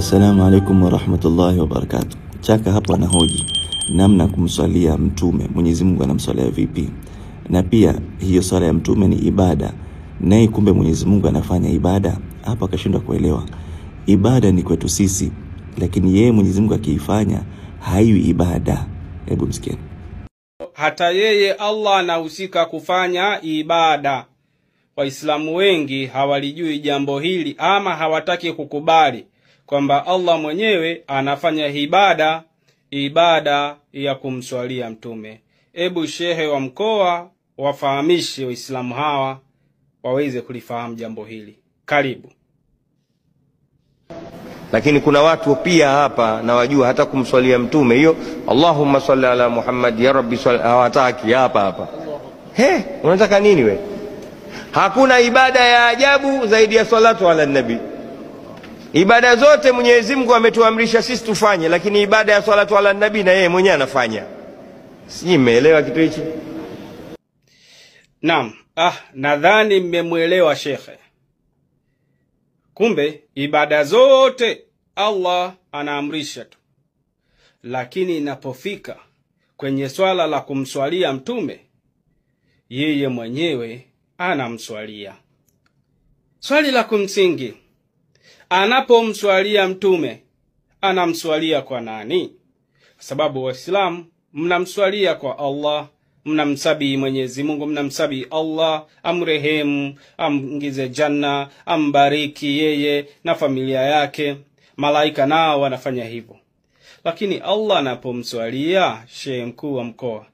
Assalamu alaikum wa rahmatullahi wa barakatuh. Chaka hapo anahoji namna kumswalia mtume, Mwenyezi Mungu anamswalia vipi? Na pia hiyo swala ya mtume ni ibada. Naye kumbe Mwenyezi Mungu anafanya ibada? Hapa akashindwa kuelewa. Ibada ni kwetu sisi, lakini yeye Mwenyezi Mungu akiifanya haiwi ibada. Hebu msikie. Hata yeye Allah anahusika kufanya ibada. Waislamu wengi hawalijui jambo hili ama hawataki kukubali kwamba Allah mwenyewe anafanya ibada ya kumswalia mtume. Ebu shehe wa mkoa wafahamishe Waislamu hawa waweze kulifahamu jambo hili. Karibu. Lakini kuna watu pia hapa na wajua hata kumswalia mtume hiyo Allahumma salli ala Muhammad ya Rabbi salli, hawataki hapa. Unataka nini we? Hakuna ibada ya ajabu zaidi ya salatu ala nabi. Ibada zote Mwenyezi Mungu ametuamrisha sisi tufanye, lakini ibada ya salatu ala nabi na yeye mwenyewe anafanya. Si mmeelewa kitu hichi? Naam, nadhani mmemuelewa shekhe. Kumbe ibada zote Allah anaamrisha tu, lakini inapofika kwenye swala la kumswalia mtume, yeye mwenyewe anamswalia. Swali la kumsingi, anapomswalia mtume anamswalia kwa nani? Kwa sababu Waislamu mnamswalia kwa Allah, mnamsabi Mwenyezi Mungu, mnamsabi Allah amrehemu, amngize janna, ambariki yeye na familia yake. Malaika nao wanafanya hivyo. Lakini Allah anapomswalia shehe mkuu wa mkoa,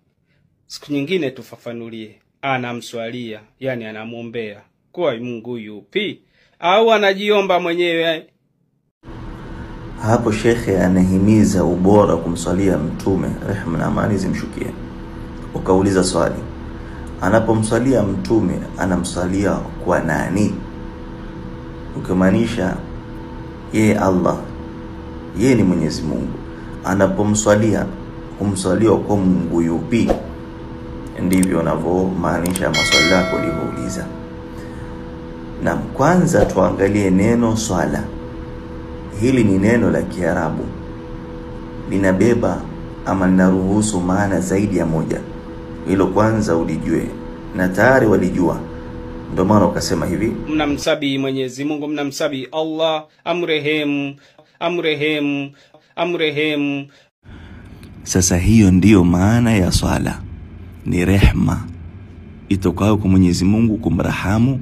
siku nyingine tufafanulie, anamswalia yani anamuombea kwa Mungu yupi au anajiomba mwenyewe? Hapo shekhe anahimiza ubora kumswalia mtume, rehema na amani zimshukie. Ukauliza swali, anapomswalia mtume anamswalia kwa nani? Ukimaanisha yeye Allah, yeye ni Mwenyezi Mungu, anapomswalia kumswalia kwa Mungu yupi? Ndivyo unavyomaanisha maswali yako uliouliza. Na kwanza tuangalie neno swala. Hili ni neno la Kiarabu, linabeba ama linaruhusu maana zaidi ya moja. Hilo kwanza ulijue, na tayari walijua, ndio maana ukasema hivi, mnamsabi Mwenyezi Mungu, mnamsabi Allah amrehemu. Sasa hiyo ndiyo maana ya swala, ni rehma itokayo kwa Mwenyezi Mungu kumrahamu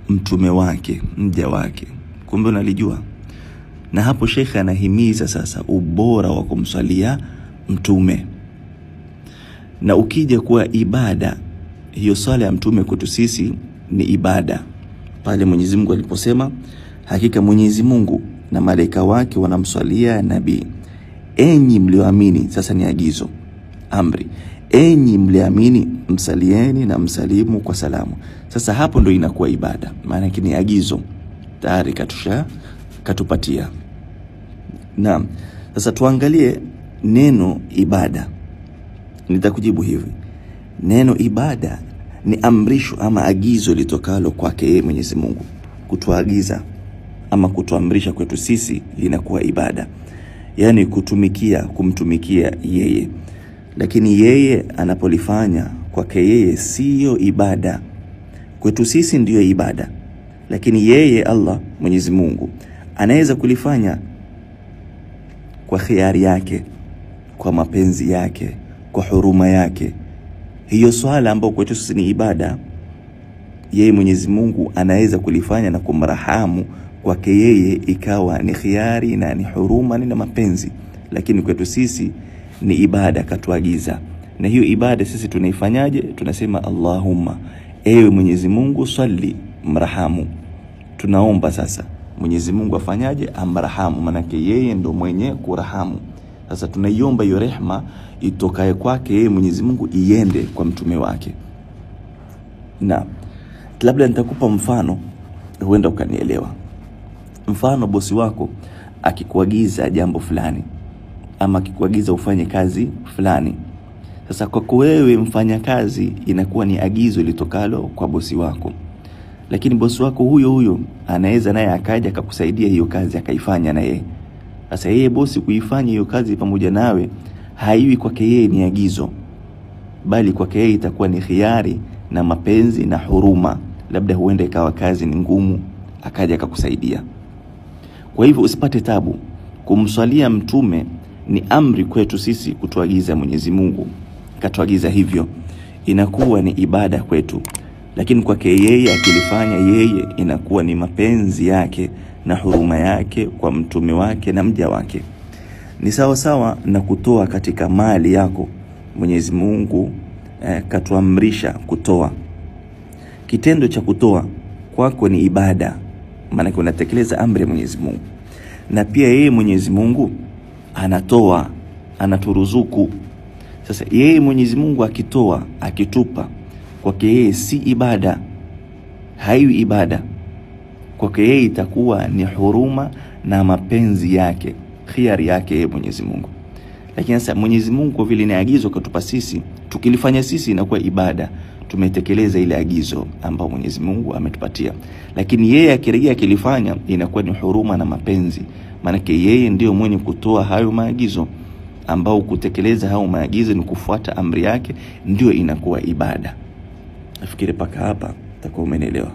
mtume wake, mja wake. Kumbe unalijua. Na hapo shekhe anahimiza sasa ubora wa kumswalia mtume. Na ukija kuwa ibada, hiyo swala ya mtume kwetu sisi ni ibada. Pale Mwenyezi Mungu aliposema, hakika Mwenyezi Mungu na malaika wake wanamswalia nabii. Enyi mlioamini, sasa ni agizo, amri. Enyi mlioamini msalieni na msalimu kwa salamu. Sasa hapo ndo inakuwa ibada. Maana yake ni agizo. Tayari katupatia. Naam. Sasa tuangalie neno ibada. Nitakujibu hivi. Neno ibada ni amrisho ama agizo litokalo kwake yeye Mwenyezi Mungu. Kutuagiza ama kutuamrisha kwetu sisi linakuwa ibada. Yani kumtumikia yeye. Lakini yeye anapolifanya kwake yeye siyo ibada. Kwetu sisi ndiyo ibada. Lakini yeye Allah Mwenyezi Mungu anaweza kulifanya kwa khiari yake, kwa mapenzi yake, kwa huruma yake. Hiyo swala ambayo kwetu sisi ni ibada, yeye Mwenyezi Mungu anaweza kulifanya na kumrahamu kwake yeye ikawa ni khiari na ni huruma na mapenzi. Lakini kwetu sisi ni ibada, katuagiza. Na hiyo ibada sisi tunaifanyaje? Tunasema Allahumma, ewe Mwenyezi Mungu salli, mrahamu. Tunaomba sasa Mwenyezi Mungu afanyaje? Amrahamu, manake yeye ndo mwenye kurahamu. Sasa tunaiomba hiyo rehema itokaye kwake yeye Mwenyezi Mungu iende kwa mtume wake. Na labda nitakupa mfano huenda ukanielewa. Mfano, bosi wako akikuagiza jambo fulani ama akikuagiza ufanye kazi fulani. Sasa kwako wewe mfanya kazi inakuwa ni agizo litokalo kwa bosi wako. Lakini bosi wako huyo anaweza naye akaja akakusaidia hiyo kazi akaifanya na yeye. Sasa yeye bosi kuifanya hiyo kazi pamoja nawe haiwi kwake yeye ni agizo, bali kwake yeye itakuwa ni khiari na mapenzi na huruma. Labda huenda ikawa kazi ni ngumu, akaja akakusaidia. Kwa hivyo usipate tabu. Kumswalia mtume ni amri kwetu sisi kutuagiza Mwenyezi Mungu, katuagiza hivyo, inakuwa ni ibada kwetu. Lakini kwake yeye akilifanya yeye inakuwa ni mapenzi yake na huruma yake kwa mtume wake na mja wake. Ni sawa sawa na kutoa katika mali yako. Mwenyezi Mungu katuamrisha kutoa. Kitendo cha kutoa kwako ni ibada, maana unatekeleza amri ya Mwenyezi Mungu. Na pia yeye Mwenyezi Mungu anatoa, anaturuzuku. Sasa yeye Mwenyezi Mungu akitoa, akitupa, kwake yeye si ibada, haiwi ibada. Kwake yeye itakuwa ni huruma na mapenzi yake, khiari yake yeye Mwenyezi Mungu. Lakini sasa Mwenyezi Mungu kwa vile ni agizo katupa sisi, tukilifanya sisi inakuwa ibada, tumetekeleza ile agizo ambao Mwenyezi Mungu ametupatia. Lakini yeye akirejea akilifanya inakuwa ni huruma na mapenzi, maana yeye ndio mwenye kutoa hayo maagizo, ambao kutekeleza hayo maagizo ni kufuata amri yake, ndio inakuwa ibada. Nafikiri paka hapa utakuwa umenielewa.